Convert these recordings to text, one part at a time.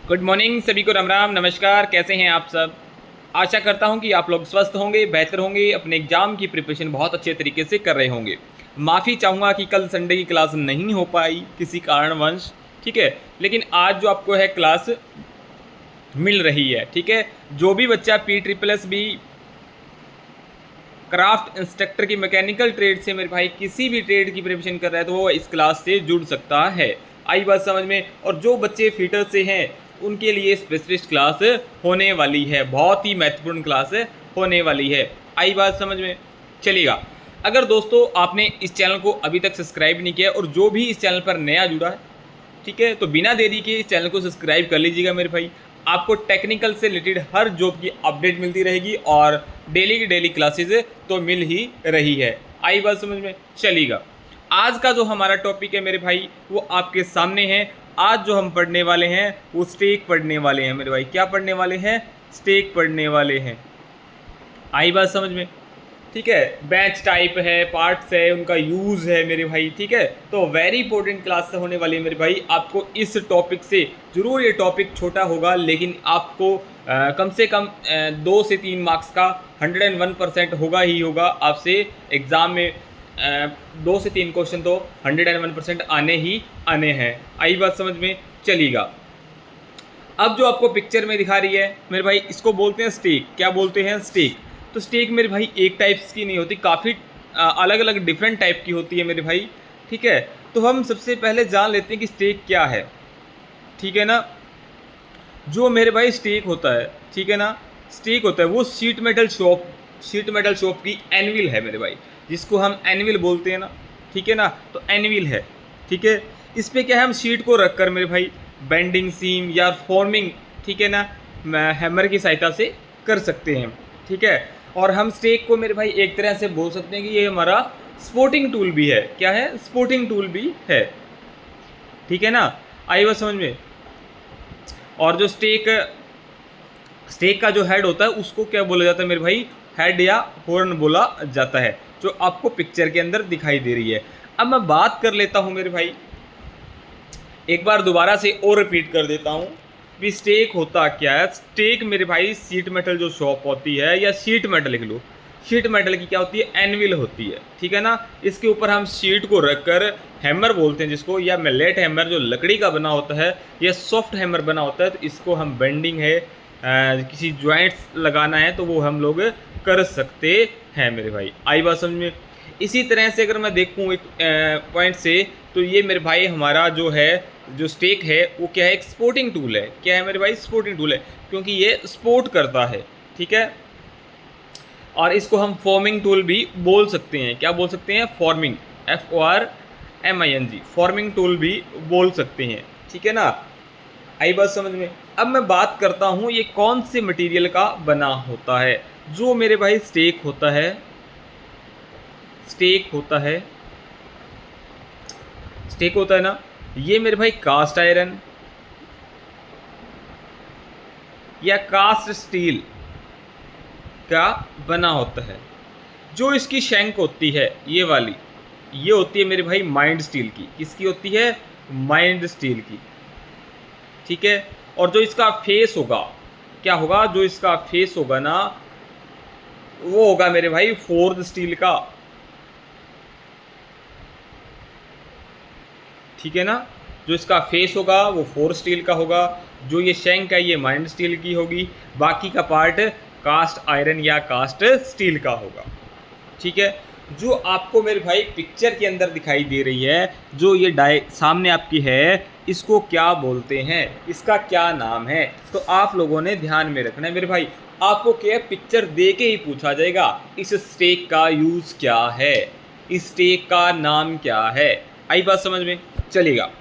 Good morning सभी को, राम राम, नमस्कार। कैसे हैं आप सब? आशा करता हूं कि आप लोग स्वस्थ होंगे, बेहतर होंगे, अपने एग्जाम की प्रिपरेशन बहुत अच्छे तरीके से कर रहे होंगे। माफ़ी चाहूँगा कि कल संडे की क्लास नहीं हो पाई किसी कारणवश, ठीक है। लेकिन आज जो आपको है क्लास मिल रही है, ठीक है। जो भी बच्चा PSSB क्राफ्ट इंस्ट्रक्टर की मैकेनिकल ट्रेड से मेरे भाई किसी भी ट्रेड की प्रिपरेशन कर रहा है तो वो इस क्लास से जुड़ सकता है। आई बात समझ में? और जो बच्चे फीटर से हैं उनके लिए स्पेशलिस्ट क्लास होने वाली है, बहुत ही महत्वपूर्ण क्लास होने वाली है। आई बात समझ में? चलिएगा। अगर दोस्तों आपने इस चैनल को अभी तक सब्सक्राइब नहीं किया और जो भी इस चैनल पर नया जुड़ा है, ठीक है, तो बिना देरी के इस चैनल को सब्सक्राइब कर लीजिएगा मेरे भाई। आपको टेक्निकल से रिलेटेड हर जॉब की अपडेट मिलती रहेगी और डेली की डेली क्लासेस तो मिल ही रही है। आई बात समझ में? चलिएगा। आज का जो हमारा टॉपिक है मेरे भाई वो आपके सामने है। आज जो हम पढ़ने वाले हैं वो स्टेक पढ़ने वाले हैं मेरे भाई। क्या पढ़ने वाले हैं? स्टेक पढ़ने वाले हैं। आई बात समझ में? ठीक है। बैच टाइप है, पार्ट्स है, उनका यूज़ है मेरे भाई, ठीक है। तो वेरी इंपॉर्टेंट क्लास होने वाली है मेरे भाई। आपको इस टॉपिक से ज़रूर, ये टॉपिक छोटा होगा लेकिन आपको कम से कम 2 से 3 मार्क्स का 101% होगा ही होगा। आपसे एग्ज़ाम में 2 से 3 क्वेश्चन तो 101% आने ही आने हैं। आई बात समझ में? चलिएगा। अब जो आपको पिक्चर में दिखा रही है मेरे भाई, इसको बोलते हैं स्टेक। क्या बोलते हैं? स्टेक। तो स्टेक मेरे भाई एक टाइप्स की नहीं होती, काफ़ी अलग अलग डिफरेंट टाइप की होती है मेरे भाई, ठीक है। तो हम सबसे पहले जान लेते हैं कि स्टेक क्या है, ठीक है ना। जो मेरे भाई स्टेक होता है, ठीक है ना, स्टेक होता है वो शीट मेटल शॉप की एनविल है मेरे भाई, जिसको हम एनविल बोलते हैं ना, ठीक है ना। तो एनविल है, ठीक है। इस पर क्या है, हम शीट को रखकर मेरे भाई बेंडिंग, सीम या फॉर्मिंग, ठीक है ना, हैमर की सहायता से कर सकते हैं, ठीक है। और हम स्टेक को मेरे भाई एक तरह से बोल सकते हैं कि ये हमारा स्पोर्टिंग टूल भी है। क्या है? स्पोर्टिंग टूल भी है, ठीक है ना। आई बात समझ में? और जो स्टेक का जो हेड होता है उसको क्या बोला जाता है मेरे भाई? हेड या हॉर्न बोला जाता है, जो आपको पिक्चर के अंदर दिखाई दे रही है। अब मैं बात कर लेता हूँ मेरे भाई, एक बार दोबारा से और रिपीट कर देता हूँ भी स्टेक होता क्या है। स्टेक मेरे भाई शीट मेटल जो शॉप होती है, या शीट मेटल लिख लो, शीट मेटल की क्या होती है? एनविल होती है, ठीक है ना। इसके ऊपर हम शीट को रखकर हैमर बोलते हैं जिसको, या मेलेट हैमर जो लकड़ी का बना होता है, या सॉफ्ट हैमर बना होता है, तो इसको हम बेंडिंग है, किसी जॉइंट्स लगाना है तो वो हम लोग कर सकते हैं मेरे भाई। आई बात समझ में? इसी तरह से अगर मैं देखूँ एक पॉइंट से, तो ये मेरे भाई हमारा जो है, जो स्टेक है वो क्या है? एक स्पोर्टिंग टूल है। क्या है मेरे भाई? स्पोर्टिंग टूल है, क्योंकि ये स्पोर्ट करता है, ठीक है। और इसको हम फॉर्मिंग टूल भी बोल सकते हैं। क्या बोल सकते हैं? फॉर्मिंग, FORMING, फॉर्मिंग टूल भी बोल सकते हैं, ठीक है ना। आई बात समझ में? अब मैं बात करता हूँ ये कौन से मटेरियल का बना होता है। जो मेरे भाई स्टेक होता है, स्टेक होता है ना, ये मेरे भाई कास्ट आयरन या कास्ट स्टील का बना होता है। जो इसकी शैंक होती है ये वाली, ये होती है मेरे भाई माइंड स्टील की। किसकी होती है? माइंड स्टील की, ठीक है। और जो इसका फेस होगा, क्या होगा? जो इसका फेस होगा ना, वो होगा मेरे भाई फोर्ज स्टील का, ठीक है ना। जो इसका फेस होगा वो फोर्ज स्टील का होगा, जो ये शैंक है ये माइंड स्टील की होगी, बाकी का पार्ट कास्ट आयरन या कास्ट स्टील का होगा, ठीक है। जो आपको मेरे भाई पिक्चर के अंदर दिखाई दे रही है, जो ये सामने आपकी है, इसको क्या बोलते हैं? इसका क्या नाम है? तो आप लोगों ने ध्यान में रखना है मेरे भाई। आपको क्या पिक्चर दे के ही पूछा जाएगा, इस स्टेक का यूज़ क्या है, इस स्टेक का नाम क्या है। आई बात समझ में? चलेगा।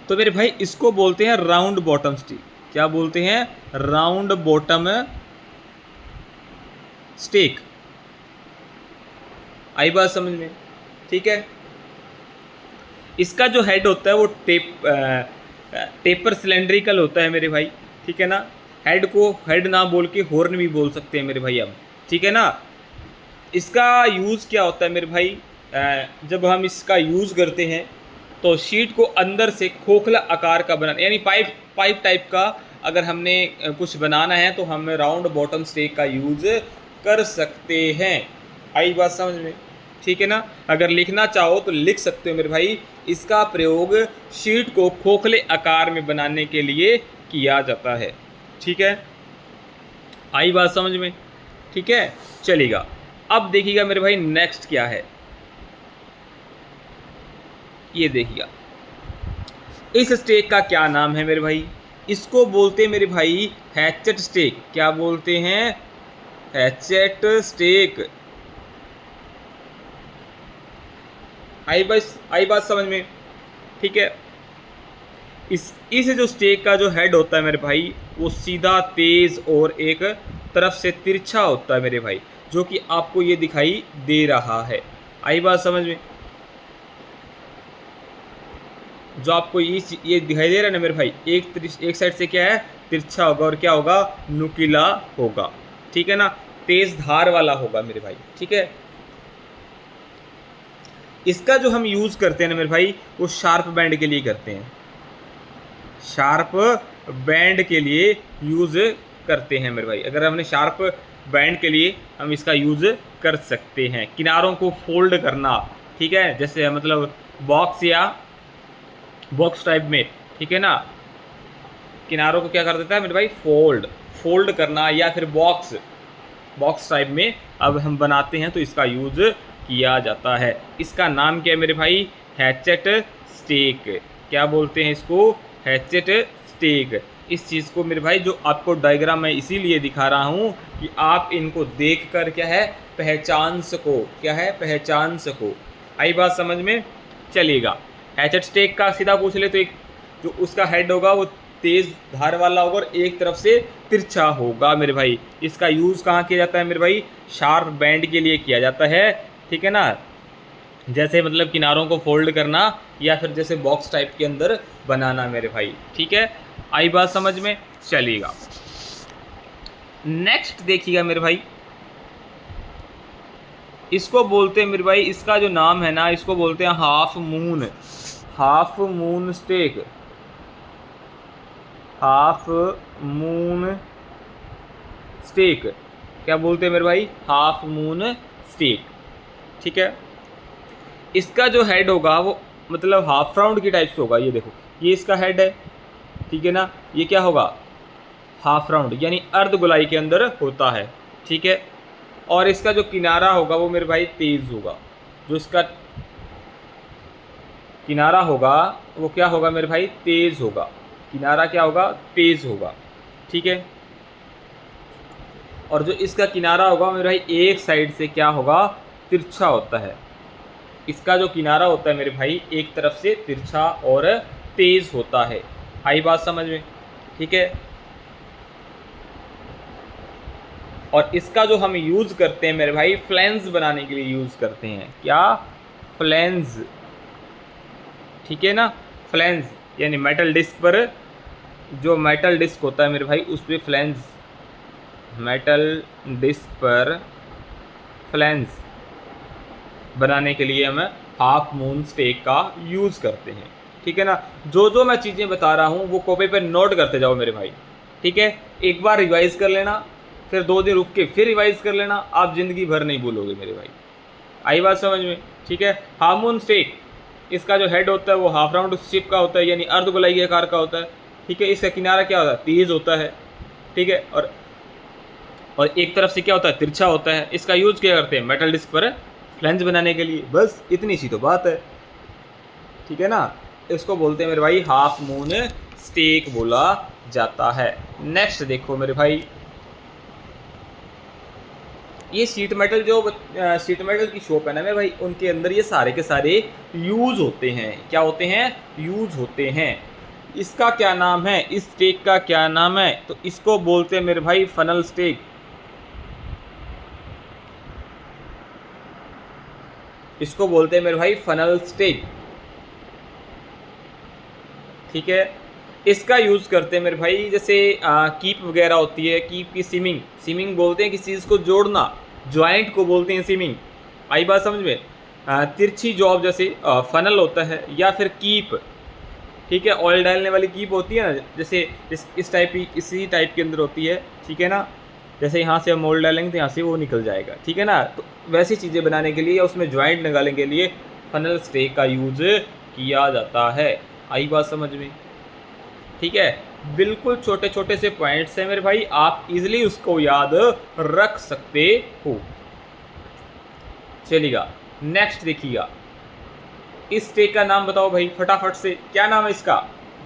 तो मेरे भाई इसको बोलते हैं राउंड बॉटम स्टेक। क्या बोलते हैं? Round bottom stake. आई बात समझ में? ठीक है। इसका जो हेड होता है वो टेपर सिलेंड्रिकल होता है मेरे भाई, ठीक है ना। हेड को हेड ना बोल के हॉर्न भी बोल सकते हैं मेरे भाई अब, ठीक है ना। इसका यूज़ क्या होता है मेरे भाई? जब हम इसका यूज़ करते हैं तो शीट को अंदर से खोखला आकार का बनाना, यानी पाइप टाइप का अगर हमने कुछ बनाना है तो हम राउंड बॉटम स्टेक का यूज़ कर सकते हैं। आई बात समझ में? ठीक है ना। अगर लिखना चाहो तो लिख सकते हो मेरे भाई, इसका प्रयोग शीट को खोखले आकार में बनाने के लिए किया जाता है। ठीक है, आई बात समझ में? ठीक है, चलेगा। अब देखिएगा मेरे भाई नेक्स्ट क्या है, ये देखिएगा इस स्टेक का क्या नाम है मेरे भाई। इसको बोलते हैं मेरे भाई हैचेट स्टेक। क्या बोलते हैं? Hatchet stake. आई बात समझ में? ठीक है, इस जो स्टेक का जो हेड होता है मेरे भाई, वो सीधा तेज और एक तरफ से तिरछा होता है मेरे भाई, जो कि आपको ये दिखाई दे रहा है। आई बात समझ में? जो आपको ये दिखाई दे रहा है ना मेरे भाई, एक साइड से क्या है, तिरछा होगा और क्या होगा, नुकीला होगा। ठीक है ना, तेज धार वाला होगा मेरे भाई। ठीक है, इसका जो हम यूज़ करते हैं ना मेरे भाई, वो शार्प बैंड के लिए करते हैं। शार्प बैंड के लिए यूज़ करते हैं मेरे भाई। अगर हमने शार्प बैंड के लिए हम इसका यूज़ कर सकते हैं। किनारों को फोल्ड करना, ठीक है, जैसे मतलब बॉक्स या बॉक्स टाइप में, ठीक है ना, किनारों को क्या कर देता है मेरे भाई, फोल्ड करना, या फिर बॉक्स टाइप में अब हम बनाते हैं तो इसका यूज़ किया जाता है। इसका नाम क्या है मेरे भाई, हैचेट स्टेक। क्या बोलते हैं इसको, हैचेट स्टेक। इस चीज़ को मेरे भाई जो आपको डायग्राम मैं इसीलिए दिखा रहा हूँ कि आप इनको देखकर क्या है, पहचान सको। क्या है, पहचान सको। आई बात समझ में? चलेगा। हैचेट स्टेक का सीधा पूछ ले तो एक जो उसका हेड होगा वो तेज़ धार वाला होगा और एक तरफ से तिरछा होगा मेरे भाई। इसका यूज़ कहाँ किया जाता है मेरे भाई, शार्प बैंड के लिए किया जाता है। ठीक है ना, जैसे मतलब किनारों को फोल्ड करना या फिर जैसे बॉक्स टाइप के अंदर बनाना मेरे भाई। ठीक है, आई बात समझ में? चलेगा। नेक्स्ट देखिएगा मेरे भाई, इसको बोलते हैं मेरे भाई, इसका जो नाम है ना, इसको बोलते हैं half moon stake. Half moon stake. क्या बोलते हैं मेरे भाई, हाफ मून स्टेक। ठीक है, इसका जो हेड होगा वो मतलब हाफ राउंड की टाइप से होगा। ये देखो, ये इसका हेड है। ठीक है ना, ये क्या होगा, हाफ राउंड, यानी अर्ध गोलाई के अंदर होता है। ठीक है, और इसका जो किनारा होगा वो मेरे भाई तेज होगा। जो इसका किनारा होगा वो क्या होगा मेरे भाई, तेज होगा। किनारा क्या होगा, तेज होगा। ठीक है, और जो इसका किनारा होगा मेरे भाई एक साइड से क्या होगा, तिरछा होता है। इसका जो किनारा होता है मेरे भाई एक तरफ से तिरछा और तेज होता है। आई बात समझ में? ठीक है, और इसका जो हम यूज़ करते हैं मेरे भाई, फ्लैंज बनाने के लिए यूज़ करते हैं। क्या, फ्लैंज। ठीक है ना, फ्लैंज यानी मेटल डिस्क पर, जो मेटल डिस्क होता है मेरे भाई उस पर फ्लैंज, मेटल डिस्क पर फ्लैंज बनाने के लिए हम हाफ मून स्टेक का यूज़ करते हैं। ठीक है ना, जो मैं चीज़ें बता रहा हूँ वो कॉपी पर नोट करते जाओ मेरे भाई। ठीक है, एक बार रिवाइज़ कर लेना, फिर 2 दिन रुक के फिर रिवाइज़ कर लेना, आप ज़िंदगी भर नहीं भूलोगे मेरे भाई। आई बात समझ में? ठीक है, हाफ मून स्टेक, इसका जो हेड होता है वो हाफ राउंड शेप का होता है, यानी अर्ध गोलाई के आकार का होता है। ठीक है, इसका किनारा क्या होता है, तेज होता है। ठीक है, और एक तरफ से क्या होता है, तिरछा होता है। इसका यूज़ क्या करते हैं, मेटल डिस्क पर फ्लैंज बनाने के लिए। बस इतनी सी तो बात है। ठीक है ना, इसको बोलते हैं मेरे भाई हाफ मून स्टेक बोला जाता है। नेक्स्ट देखो मेरे भाई, ये शीट मेटल की शॉप है ना मेरे भाई, उनके अंदर ये सारे के सारे यूज़ होते हैं। क्या होते हैं, यूज़ होते हैं। इसका क्या नाम है, इस स्टेक का क्या नाम है, तो इसको बोलते हैं मेरे भाई फनल स्टेक। इसको बोलते हैं मेरे भाई फनल स्टेक। ठीक है, इसका यूज़ करते हैं मेरे भाई, जैसे कीप वगैरह होती है, कीप की सीमिंग बोलते हैं, किसी चीज़ को जोड़ना, ज्वाइंट को बोलते हैं सीमिंग। आई बात समझ में? तिरछी जॉब जैसे फनल होता है या फिर कीप, ठीक है, ऑयल डालने वाली कीप होती है ना, जैसे इस टाइप की, इसी टाइप के अंदर होती है, ठीक है ना। जैसे यहाँ से हम ऑयल डालेंगे तो यहाँ से वो निकल जाएगा, ठीक है ना। तो वैसी चीज़ें बनाने के लिए या उसमें ज्वाइंट निकालने के लिए फनल स्टेक का यूज़ किया जाता है। आई बात समझ में? ठीक है, बिल्कुल छोटे छोटे से पॉइंट्स हैं मेरे भाई, आप इजीली उसको याद रख सकते हो। चलिएगा नेक्स्ट देखिएगा, इस स्टेक का नाम बताओ भाई फटाफट से, क्या नाम है इसका?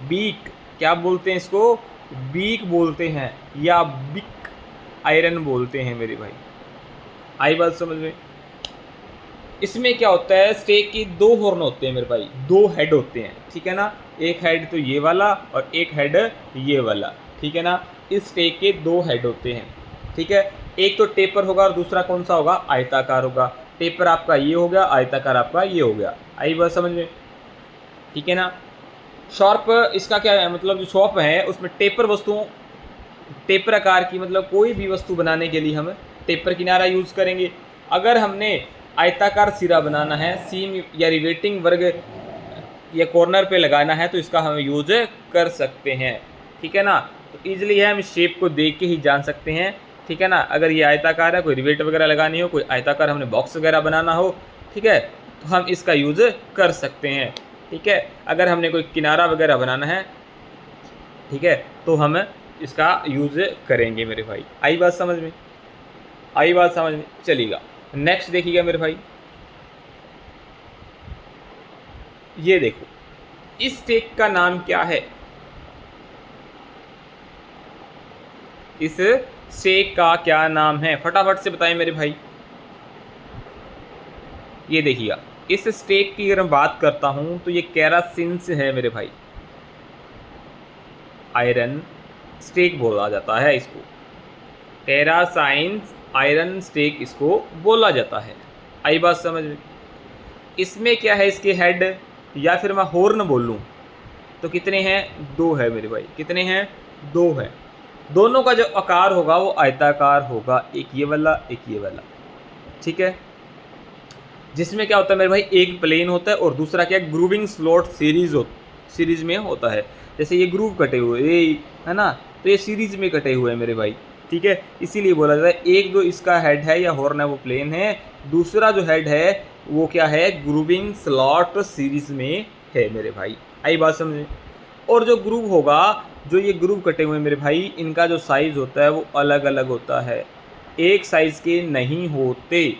बीक। क्या बोलते हैं इसको? बीक बोलते हैं या बिक आयरन बोलते हैं मेरे भाई। आई बात समझ में? इसमें क्या होता है, स्टेक की दो हॉर्न होते हैं मेरे भाई, दो हेड होते हैं, ठीक है ना। एक हेड तो ये वाला और एक हेड ये वाला, ठीक है ना। इस स्टेक के दो हेड होते हैं, ठीक है। एक तो टेपर होगा और दूसरा कौन सा होगा? आयताकार होगा। टेपर आपका ये हो गया, आयताकार आपका ये हो गया। आई बात समझ में? ठीक है ना। शॉर्प इसका क्या है, मतलब जो शॉर्प है उसमें टेपर वस्तुओं, टेपर आकार की, मतलब कोई भी वस्तु बनाने के लिए हम टेपर किनारा यूज़ करेंगे। अगर हमने आयताकार सिरा बनाना है, सीम या रिवेटिंग वर्ग या कॉर्नर पे लगाना है, तो इसका हम यूज कर सकते हैं, ठीक है ना। तो ईजिली है, हम शेप को देख के ही जान सकते हैं, ठीक है ना। अगर ये आयताकार है, कोई रिवेट वगैरह लगानी हो, कोई आयताकार हमने बॉक्स वगैरह बनाना हो, ठीक है, तो हम इसका यूज़ कर सकते हैं, ठीक है। अगर हमने कोई किनारा वगैरह बनाना है, ठीक है, तो हम इसका यूज़ करेंगे मेरे भाई। आई बात समझ में? आई बात समझ में? चलिएगा नेक्स्ट देखिएगा मेरे भाई, ये देखो, इस स्टेक का नाम क्या है? इस स्टेक का क्या नाम है, फटाफट से बताएं मेरे भाई। ये देखिएगा, इस स्टेक की अगर मैं बात करता हूं तो ये केरासिन्स है मेरे भाई, आयरन स्टेक बोला जाता है इसको, टेरासाइंस आयरन स्टेक इसको बोला जाता है। आई बात समझ में? इसमें क्या है, इसके हेड या फिर मैं हॉर्न बोलूं तो कितने हैं? दो है मेरे भाई। कितने हैं? दो है। दोनों का जो आकार होगा वो आयताकार होगा, एक ये वाला एक ये वाला, ठीक है। जिसमें क्या होता है मेरे भाई, एक प्लेन होता है और दूसरा क्या, ग्रूविंग स्लॉट सीरीज में होता है। जैसे ये ग्रूव कटे हुए ये है ना, तो ये सीरीज में कटे हुए हैं मेरे भाई, ठीक है। इसीलिए बोला जाता है, एक जो इसका हेड है या हॉर्न है वो प्लेन है, दूसरा जो हेड है वो क्या है, ग्रूविंग स्लॉट सीरीज में है मेरे भाई। आई बात समझे? और जो ग्रूव होगा, जो ये ग्रूव कटे हुए मेरे भाई, इनका जो साइज़ होता है वो अलग अलग होता है, एक साइज़ के नहीं होते,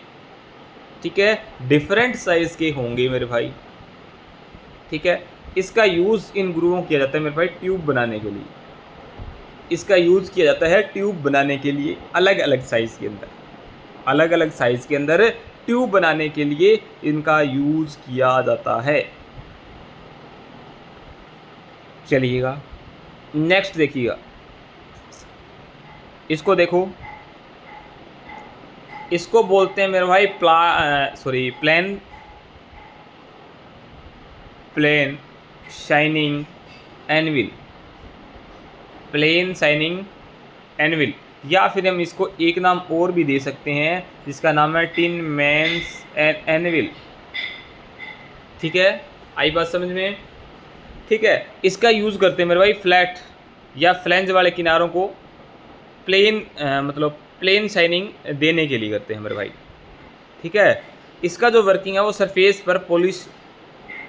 ठीक है, डिफरेंट साइज़ के होंगे मेरे भाई, ठीक है। इसका यूज़ इन ग्रूवों किया जाता है मेरे भाई ट्यूब बनाने के लिए, इसका यूज़ किया जाता है ट्यूब बनाने के लिए, अलग अलग साइज़ के अंदर, अलग अलग साइज़ के अंदर ट्यूब बनाने के लिए इनका यूज़ किया जाता है। चलिएगा नेक्स्ट देखिएगा, इसको देखो, इसको बोलते हैं मेरे भाई plain shining anvil, plain shining anvil, या फिर हम इसको एक नाम और भी दे सकते हैं जिसका नाम है टिन मैन्स एनविल, ठीक है। आई बात समझ में? ठीक है। इसका यूज़ करते हैं मेरे भाई फ्लैट या फ्लैंज वाले किनारों को प्लेन मतलब प्लेन शाइनिंग देने के लिए करते हैं मेरे भाई, ठीक है। इसका जो वर्किंग है वो सरफेस पर पॉलिश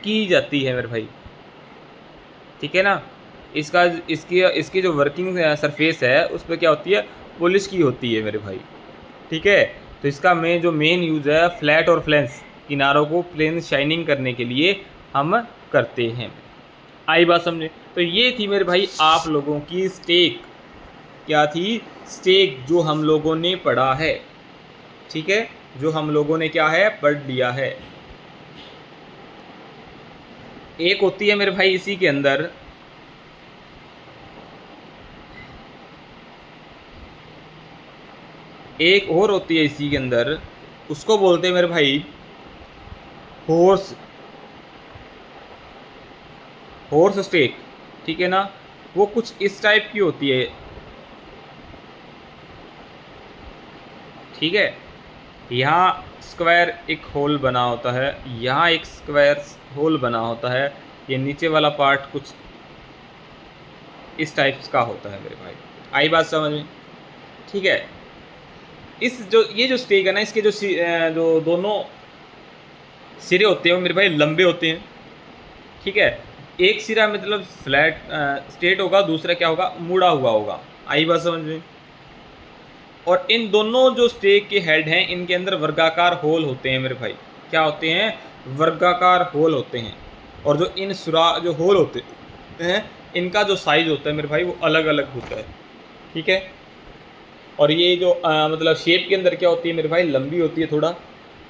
की जाती है मेरे भाई, ठीक है ना। इसकी जो वर्किंग सरफेस है उस पर क्या होती है, पॉलिश की होती है मेरे भाई, ठीक है। तो इसका जो मेन यूज़ है फ्लैट और फ्लैंस किनारों को प्लेन शाइनिंग करने के लिए हम करते हैं। आई बात समझे? तो ये थी मेरे भाई आप लोगों की स्टेक, क्या थी, स्टेक जो हम लोगों ने पढ़ा है, ठीक है, जो हम लोगों ने क्या है, पढ़ लिया है। एक होती है मेरे भाई इसी के अंदर एक और होती है इसी के अंदर, उसको बोलते हैं मेरे भाई हॉर्स स्टेक, ठीक है ना। वो कुछ इस टाइप की होती है, ठीक है। यहाँ स्क्वायर एक होल बना होता है, यहाँ एक स्क्वायर होल बना होता है, ये नीचे वाला पार्ट कुछ इस टाइप्स का होता है मेरे भाई। आई बात समझ में? ठीक है। इस जो ये जो स्टेक है ना, इसके जो दोनों सिरे होते हैं वो मेरे भाई लंबे होते हैं। ठीक है, एक सिरा मतलब फ्लैट स्ट्रेट होगा, दूसरा क्या होगा, मुड़ा हुआ होगा। आई बात समझ में? और इन दोनों जो स्टेक के हेड हैं इनके अंदर वर्गाकार होल होते हैं मेरे भाई। क्या होते हैं? वर्गाकार होल होते हैं। और जो इन जो होल होते हैं इनका जो साइज होता है मेरे भाई वो अलग अलग होता है। ठीक है। और ये जो मतलब शेप के अंदर क्या होती है मेरे भाई, लंबी होती है थोड़ा।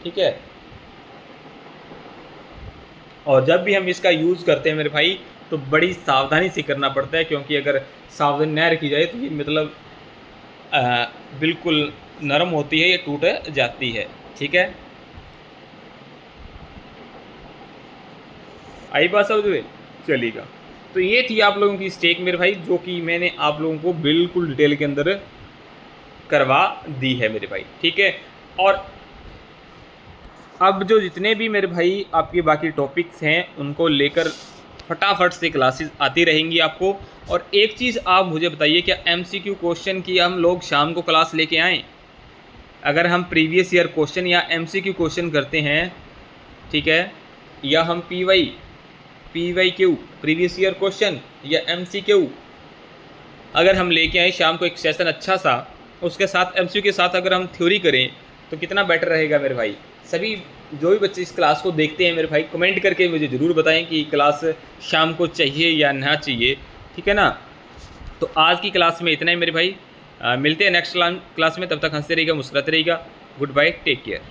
ठीक है। और जब भी हम इसका यूज़ करते हैं मेरे भाई तो बड़ी सावधानी से करना पड़ता है, क्योंकि अगर सावधानी न रखी जाए तो ये मतलब बिल्कुल नरम होती है, ये टूट जाती है। ठीक है। आई बात समझ में? चलेगा। तो ये थी आप लोगों की स्टेक मेरे भाई, जो कि मैंने आप लोगों को बिल्कुल डिटेल के अंदर करवा दी है मेरे भाई। ठीक है। और अब जो जितने भी मेरे भाई आपके बाकी टॉपिक्स हैं उनको लेकर फटाफट से क्लासेस आती रहेंगी आपको। और एक चीज़ आप मुझे बताइए, क्या एमसीक्यू क्वेश्चन की हम लोग शाम को क्लास लेके आएँ? अगर हम प्रीवियस ईयर क्वेश्चन या एमसीक्यू क्वेश्चन करते हैं, ठीक है, या हम PYQ प्रीवियस ईयर क्वेश्चन या MCQ अगर हम लेके आए शाम को एक सेशन अच्छा सा, उसके साथ MCQ के साथ अगर हम थ्योरी करें तो कितना बेटर रहेगा मेरे भाई। सभी जो भी बच्चे इस क्लास को देखते हैं मेरे भाई, कमेंट करके मुझे ज़रूर बताएं कि क्लास शाम को चाहिए या ना चाहिए। ठीक है ना। तो आज की क्लास में इतना ही मेरे भाई। मिलते हैं नेक्स्ट क्लास में, तब तक हंसते रहिएगा, मुस्कुराते रहिएगा। Good bye, take care.